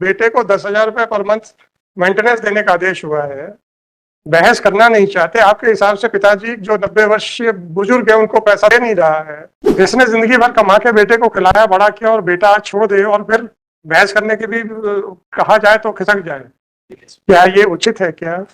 बेटे को 10,000 रुपए पर मंथ मेंटेनेंस देने का आदेश हुआ है, बहस करना नहीं चाहते। आपके हिसाब से पिताजी जो 90 वर्षीय बुजुर्ग है उनको पैसा दे नहीं रहा है, जिसने जिंदगी भर कमा के बेटे को खिलाया बड़ा किया और बेटा आज छोड़ दे और फिर बहस करने की भी कहा जाए तो खिसक जाए, क्या ये उचित है क्या?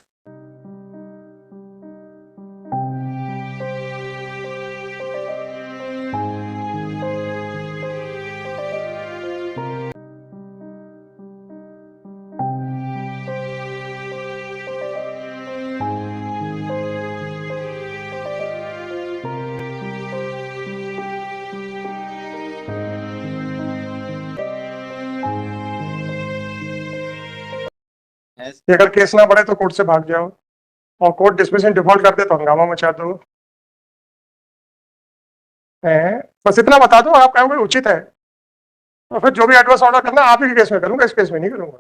अगर केस ना बढ़े तो कोर्ट से भाग जाओ और कोर्ट डिसमिस डिफॉल्ट कर दे तो हंगामा मचा दो। बस इतना बता दो, आप कहोगे उचित है तो फिर जो भी एडवर्स ऑर्डर करना आप ही के केस में करूंगा, इस केस में नहीं करूंगा।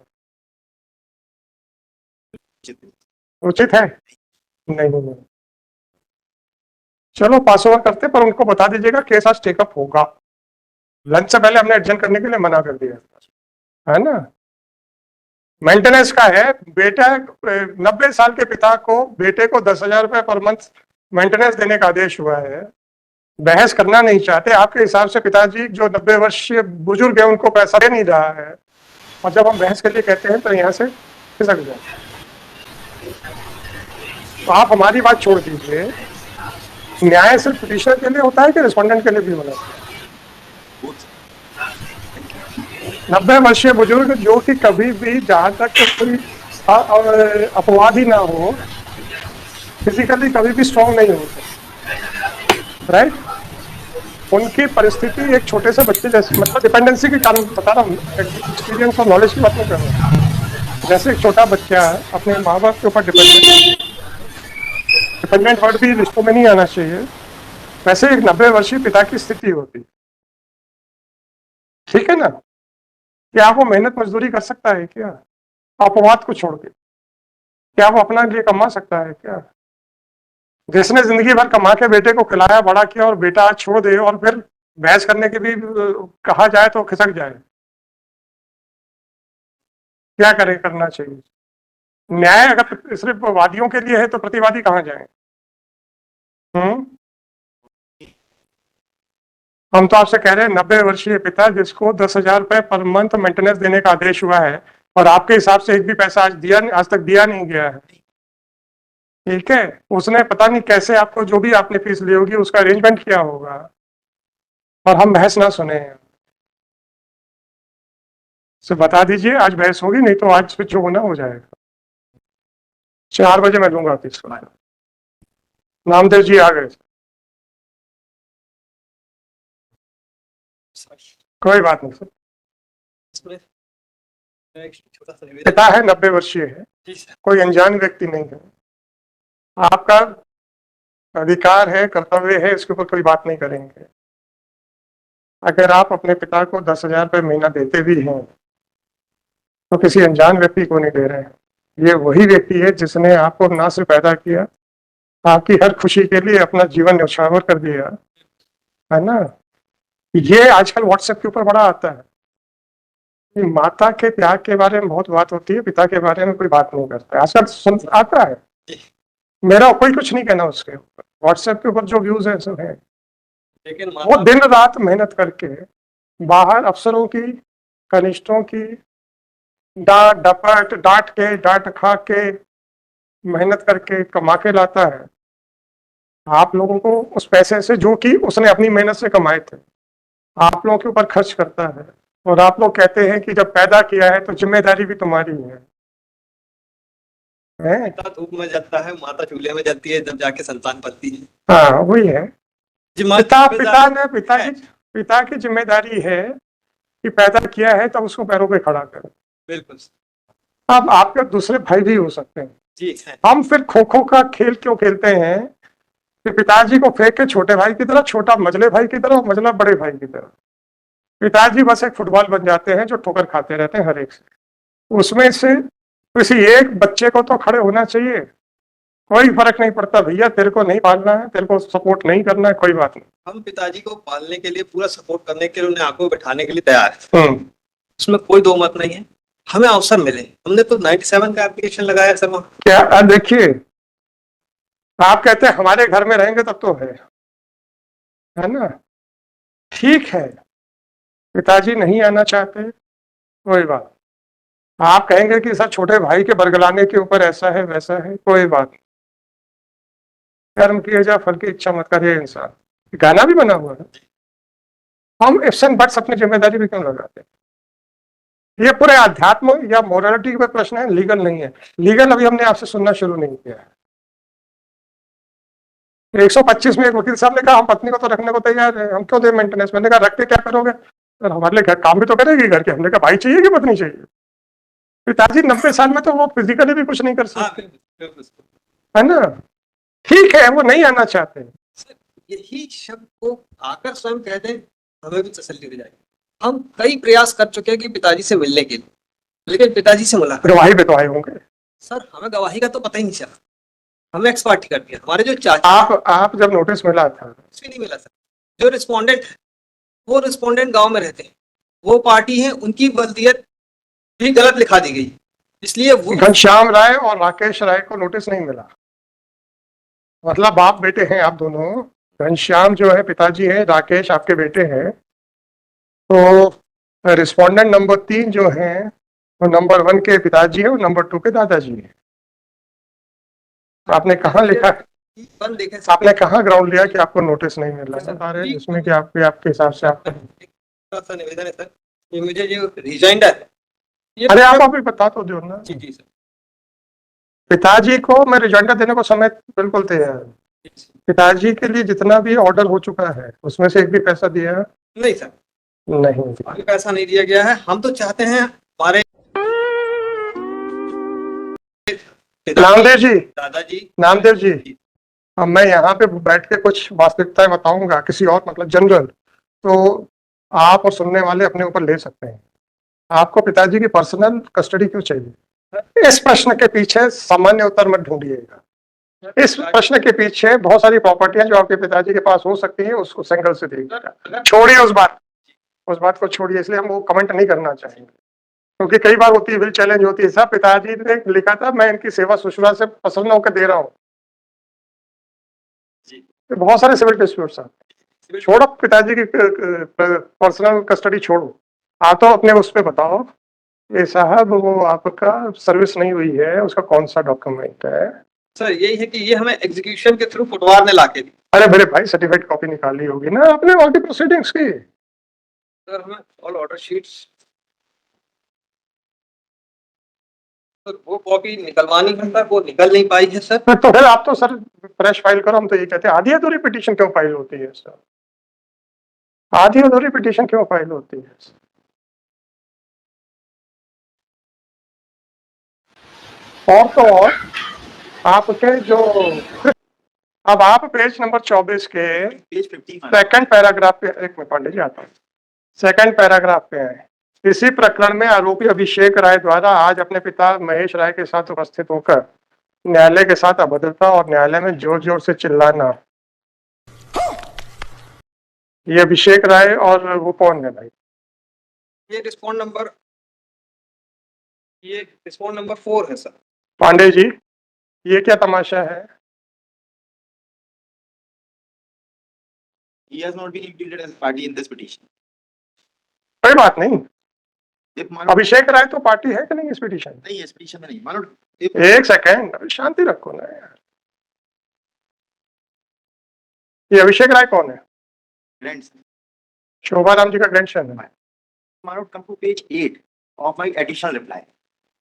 उचित है? नहीं नहीं, चलो पास ओवर करते, पर उनको बता दीजिएगा केस आज टेकअप होगा। लंच से पहले हमने एडजन करने के लिए मना कर दिया है ना। मेंटेनेंस का है, बेटा 90 साल के पिता को बेटे को 10,000 रुपए पर मंथ मेंटेनेंस देने का आदेश हुआ है, बहस करना नहीं चाहते। आपके हिसाब से पिताजी जो 90 वर्षीय बुजुर्ग है उनको पैसा दे नहीं रहा है, और जब हम बहस के लिए कहते हैं तो यहाँ से खिसक जाए। तो आप हमारी बात छोड़ दीजिए, न्याय सिर्फ पिटिशनर के लिए होता है कि रिस्पोंडेंट के लिए भी होना चाहिए? 90 वर्षीय बुजुर्ग जो कि कभी भी, जहां तक कोई अपवाद ही ना हो, फिजिकली कभी भी स्ट्रॉन्ग नहीं होते, राइट? उनकी परिस्थिति एक छोटे से बच्चे जैसे, मतलब डिपेंडेंसी के कारण बता रहा हूँ, एक्सपीरियंस और नॉलेज की बात नहीं कर रहा हूँ। जैसे एक छोटा बच्चा अपने माँ बाप के ऊपर डिपेंडेंट वर्ड भी रिश्तों में नहीं आना चाहिए, वैसे एक 90 वर्षीय पिता की स्थिति होती, ठीक है ना? क्या वो मेहनत मजदूरी कर सकता है क्या अपवाद को छोड़ के? क्या वो अपना लिए कमा सकता है क्या? जिसने जिंदगी भर कमा के बेटे को खिलाया बड़ा किया और बेटा आज छोड़ दे और फिर बहस करने की भी कहा जाए तो खिसक जाए, क्या करे, करना चाहिए? न्याय अगर सिर्फ वादियों के लिए है तो प्रतिवादी कहाँ जाए? हम तो आपसे कह रहे हैं 90 वर्षीय पिता जिसको 10,000 रुपए पर मंथ मेंटेनेंस देने का आदेश हुआ है, और आपके हिसाब से एक भी पैसा आज तक दिया नहीं गया है, ठीक है? उसने पता नहीं कैसे आपको जो भी आपने फीस ली होगी उसका अरेंजमेंट किया होगा, और हम बहस ना सुने। से बता दीजिए आज बहस होगी, नहीं तो आज फिर जो होना हो जाएगा। 4 बजे मैं लूंगा फीस को। नामदेव जी आ गए। कोई बात नहीं सर, पिता है 90 वर्षीय है, कोई अनजान व्यक्ति नहीं है, आपका अधिकार है, कर्तव्य है, इसके ऊपर कोई बात नहीं करेंगे। अगर आप अपने पिता को 10,000 रुपये महीना देते भी हैं तो किसी अनजान व्यक्ति को नहीं दे रहे हैं, ये वही व्यक्ति है जिसने आपको ना सिर्फ पैदा किया, आपकी हर खुशी के लिए अपना जीवन न्यौछावर कर दिया, है ना? ये आजकल व्हाट्सएप के ऊपर बड़ा आता है, माता के त्याग के बारे में बहुत बात होती है, पिता के बारे में कोई बात नहीं करता है। आजकल सुन आता है, मेरा कोई कुछ नहीं कहना उसके ऊपर, व्हाट्सएप के ऊपर जो व्यूज है सब है, लेकिन वो दिन रात मेहनत करके बाहर अफसरों की, कनिष्ठों की डांट खा के मेहनत करके कमा के लाता है आप लोगों को उस पैसे से जो कि उसने अपनी मेहनत से कमाए थे, आप लोगों के ऊपर खर्च करता है, और आप लोग कहते हैं कि जब पैदा किया है तो जिम्मेदारी भी तुम्हारी है। पिता धूप में जलता है, माता चूल्हे में जलती है, जब जाके संतान पलती है। हाँ वही है, पिता की जिम्मेदारी है कि पैदा किया है तब उसको पैरों पे खड़ा करें। बिल्कुल। अब आपके दूसरे भाई भी हो सकते हैं जी। हम फिर खो खो का खेल क्यों खेलते हैं कि पिताजी को फेंक के छोटे भाई की तरह, छोटा मझले भाई की तरह, मझला बड़े भाई की तरह, पिताजी बस एक फुटबॉल बन जाते हैं जो ठोकर खाते रहते हैं हर एक से। उसमें से किसी एक बच्चे को तो खड़े होना चाहिए, कोई फर्क नहीं पड़ता भैया, तेरे को नहीं पालना है, तेरे को सपोर्ट नहीं करना है, कोई बात नहीं। हम पिताजी को पालने के लिए, पूरा सपोर्ट करने के लिए, उन्हें आंखों में बैठाने के लिए तैयार है, उसमें कोई दो मत नहीं है। हमें अवसर मिले। हमने तो 97 का एप्लीकेशन लगाया सर वहाँ। क्या देखिए, आप कहते हैं हमारे घर में रहेंगे तब तो है ना, ठीक है। पिताजी नहीं आना चाहते, कोई बात। आप कहेंगे कि सर छोटे भाई के बरगलाने के ऊपर ऐसा है वैसा है, कोई बात नहीं। कर्म किए जा फल की इच्छा मत करे इंसान, गाना भी बना हुआ है। हम इफ्स एंड बट्स अपनी जिम्मेदारी भी क्यों लगाते हैं? ये पूरे अध्यात्म या मोरालिटी का प्रश्न है, लीगल नहीं है। लीगल अभी हमने आपसे सुनना शुरू नहीं किया है। 125 में एक वकील साहब ने कहा हम पत्नी को तो रखने को तैयार है, हम क्यों दे मेंटेनेंस? मैंने कहा रख के क्या करोगे? सर हमारे लिए काम भी तो करेगी घर के। हमने कहा भाई चाहिए कि पत्नी चाहिए? पिताजी 90 साल में तो वो फिजिकली भी कुछ नहीं कर हाँ, सकते, बिल्कुल। है ना। ठीक है, वो नहीं आना चाहते। सर यही शब्द को आकर स्वयं कह दें, हमें भी तसल्ली हो जाएगी। हम कई प्रयास कर चुके हैं कि पिताजी से मिलने के लिए, लेकिन पिताजी से मुलाकात। गवाही पे तो आए होंगे सर हमें गवाही का तो पता ही नहीं चला, हमें एक्स पार्टी कर दिया। हमारे जो चाचा, आप जब नोटिस मिला था, कुछ भी नहीं मिला सर। जो रिस्पोंडेंट है वो रिस्पोंडेंट गांव में रहते हैं, वो पार्टी है, उनकी वल्दियत भी गलत लिखा दी गई, इसलिए वो घनश्याम राय और राकेश राय को नोटिस नहीं मिला। मतलब बाप बेटे हैं आप दोनों। घनश्याम जो है पिताजी है, राकेश आपके बेटे हैं। तो रिस्पोंडेंट नंबर 3 जो है वो नंबर 1 के पिताजी है और नंबर 2 के दादाजी है। आपने कहाँ लिखा, बंद देखे आपने कहाँ ग्राउंड लिया कि आपको नोटिस नहीं मिल रहा है? इसमें कि आपके हिसाब से आपका सा निवेदन है सर, ये मुझे जो रिजाइंडर है ये अरे आप अभी बता तो दो ना। जी सर। पिताजी को मैं रिजाइंडर देने को समय बिल्कुल तैयार है। पिताजी के लिए जितना भी ऑर्डर हो चुका है उसमें से एक भी पैसा दिया नहीं सर, नहीं? अभी पैसा नहीं दिया गया है। हम तो चाहते हैं हमारे नामदेव जी, दादाजी, नामदेव जी, अब मैं यहाँ पे बैठ के कुछ वास्तविकताएं बताऊंगा किसी और मतलब जनरल, तो आप और सुनने वाले अपने ऊपर ले सकते हैं। आपको पिताजी की पर्सनल कस्टडी क्यों चाहिए? इस प्रश्न के पीछे सामान्य उत्तर मत ढूंढिएगा। इस प्रश्न के पीछे बहुत सारी प्रॉपर्टियां जो आपके पिताजी के पास हो सकती है, उसको सिंगल से देखिएगा। छोड़िए उस बात को छोड़िए, इसलिए हम वो कमेंट नहीं करना चाहेंगे, क्योंकि कई बार होती है विल चैलेंज होती है। साहब पिताजी ने लिखा था मैं इनकी सेवा सुश्रुषा से प्रसन्न होकर दे रहा हूँ। बहुत सारे सिविल डिस्प्यूट्स हैं। छोड़ो पिताजी की पर्सनल कस्टडी छोड़ो, आप तो अपने उस पर बताओ ये साहब वो आपका सर्विस नहीं हुई है उसका कौन सा डॉक्यूमेंट है? सर यही है कि ये हमें एग्जीक्यूशन के थ्रू पटवार ने लाके दी। अरे मेरे भाई सर्टिफाइड कॉपी निकाली होगी ना आपने वहाँ की प्रोसीडिंग्स की। सर हमें ऑल ऑर्डर शीट्स, सर वो कॉपी निकलवानी है सर, वो निकल नहीं पाई है सर। तो फिर आप तो सर फ्रेश फाइल करो। हम तो ये कहते हैं आधी अधूरी पिटीशन क्यों फाइल होती है सर? आधी अधूरी पिटीशन क्यों फाइल होती है? और तो और आपके जो अब आप पेज नंबर 24 के पेज 50 सेकंड पैराग्राफ पे, एक मिनट पांडे जी आता हूँ, सेकंड पैराग्राफ पे है। इसी प्रकरण में आरोपी अभिषेक राय द्वारा आज अपने पिता महेश राय के साथ उपस्थित होकर न्यायालय के साथ अभद्रता और न्यायालय में जोर जोर से चिल्लाना। ये अभिषेक राय और वो कौन है भाई? ये रिस्पॉन्ड नंबर 4 है सर। पांडे जी ये क्या तमाशा है? He has not been included as a party in this petition. कोई बात नहीं, If मानो अभिषेक राय तो पार्टी है कि नहीं इस पिटीशन? नहीं इस petition में नहीं मानो if एक सेकेंड शांति रखो ना यार। ये अभिषेक राय कौन है? grants शोभा राम जी का ग्रैंडसन है। मानो come to page 8 of my additional reply.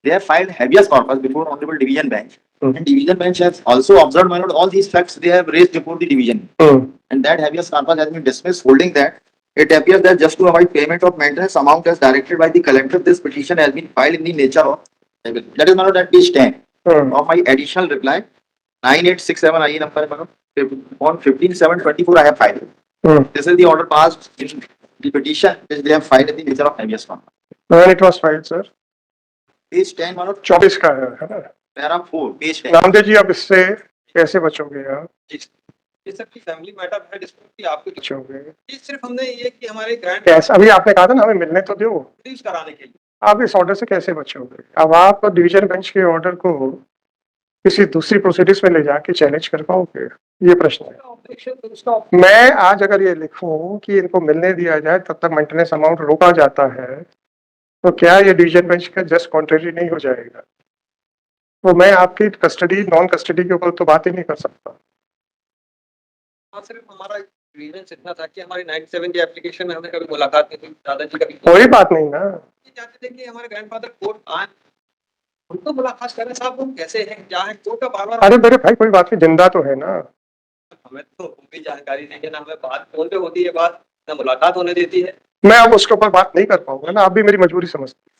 They have filed habeas corpus before honorable division bench. And division bench has also observed my lord all these facts they have raised before the division. And that habeas corpus has been dismissed, holding that it appears that just to avoid payment of maintenance amount as directed by the collector, this petition has been filed in the nature of that is my lord at page 10 of my additional reply 9867 IE number on 15/7/24 I have filed. This is the order passed in the petition which they have filed in the nature of habeas corpus. When it was filed, sir? Page 10 मानो 24 का है ना? Para 4 page 10. Namdev ji अब इससे कैसे बचोगे आप? ये सब की फैमिली मैटर है, डिस्प्यूट की आपको बचोगे ये सिर्फ हमने ये कि हमारे ग्रैंड कैसे? अभी आपने कहा था ना हमें मिलने तो दो। प्रोड्यूस कराने के लिए आप इस ऑर्डर से कैसे बचोगे? अब आप डिवीजन बेंच के ऑर्डर को किसी दूसरी प्रोसीडिंग्स में ले जाके चैलेंज कर पाओगे? ये प्रश्न है। ऑब्जेक्शन तो उसका मैं आज अगर ये लिखूं कि इनको मिलने दिया जाए तब तक मेंटेनेंस अमाउंट रोका जाता है, तो क्या ये डिवीजन बेंच का जस्ट कॉन्ट्रेरी नहीं हो जाएगा? तो मैं आपकी कस्टडी नॉन कस्टडी के ऊपर तो बात ही नहीं कर सकता। हाँ, सिर्फ हमारा रीजन इतना था कि हमारी 97 की एप्लीकेशन में हमने कभी मुलाकात नहीं की, दादाजी कभी कोई बात नहीं ना। चाहते थे कि हमारे ग्रैंडफादर कोर्ट आए, उनको मुलाकात करें, साहब वो कैसे हैं, क्या है, कोर्ट का बार बार अरे मेरे भाई कोई बात नहीं, जिंदा तो है ना। हमें तो भी जानकारी नहीं है ना, हमें बात फोन पे होती है, बात ना मुलाकात होने देती है। मैं अब उसके ऊपर बात नहीं कर पाऊंगा ना, आप भी मेरी मजबूरी समझते